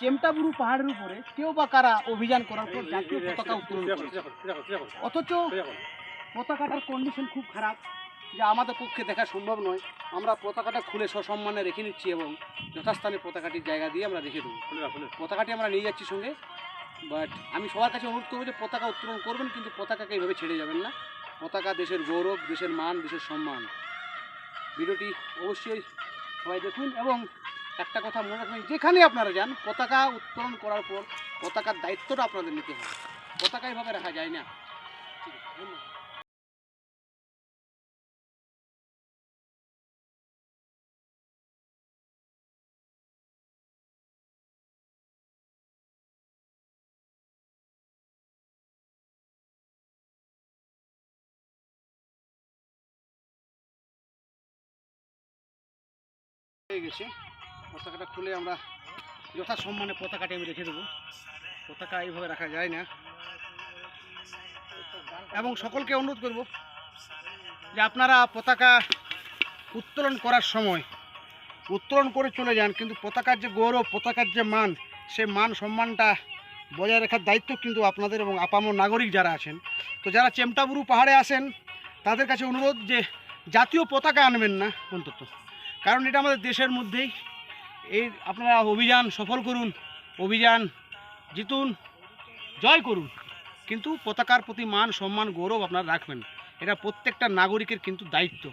চেমটাবুরু পাহাড়ের উপরে কেউ বা কারা অভিযান করার পর জাতীয় পতাকা উত্তোলন করেছে, অথচ পতাকাটার কন্ডিশন খুব খারাপ, যা আমাদের পক্ষে দেখা সম্ভব নয়। আমরা পতাকাটা খুলে সসম্মানে রেখে নিচ্ছি এবং যথাস্থানে পতাকাটির জায়গা দিয়ে আমরা রেখে দেবো। পতাকাটি আমরা নিয়ে যাচ্ছি সঙ্গে, বাট আমি সবার কাছে অনুরোধ করবো যে পতাকা উত্তোলন করবেন, কিন্তু পতাকাকে এইভাবে ছেড়ে যাবেন না। পতাকা দেশের গৌরব, দেশের মান, দেশের সম্মান। ভিডিওটি অবশ্যই সবাই দেখুন এবং একটা কথা মনে রাখবেন, যেখানে আপনারা যান পতাকা উত্তোলন করার পর পতাকার দায়িত্বটা আপনাদের নিতে হবে। পতাকা এইভাবে রাখা যায় না। ঠিক আছে, ধন্যবাদ। হয়ে গেছে, পতাকাটা খুলে আমরা যথাসম্মানে পতাকাটি আমি রেখে দেবো। পতাকা এইভাবে রাখা যায় না এবং সকলকে অনুরোধ করব যে আপনারা পতাকা উত্তোলন করার সময় উত্তোলন করে চলে যান, কিন্তু পতাকার যে গৌরব, পতাকার যে মান, সে মান সম্মানটা বজায় রাখার দায়িত্ব কিন্তু আপনাদের এবং আপামর নাগরিক যারা আছেন। তো যারা চেমটাবুরু পাহাড়ে আসেন তাদের কাছে অনুরোধ যে জাতীয় পতাকা আনবেন না অন্তত, কারণ এটা আমাদের দেশের মধ্যেই। এই আপনারা অভিযান সফল করুন, অভিযান জিতুন, জয় করুন, কিন্তু পতাকার প্রতি মান সম্মান গৌরব আপনারা রাখবেন। এটা প্রত্যেকটা নাগরিকের কিন্তু দায়িত্ব।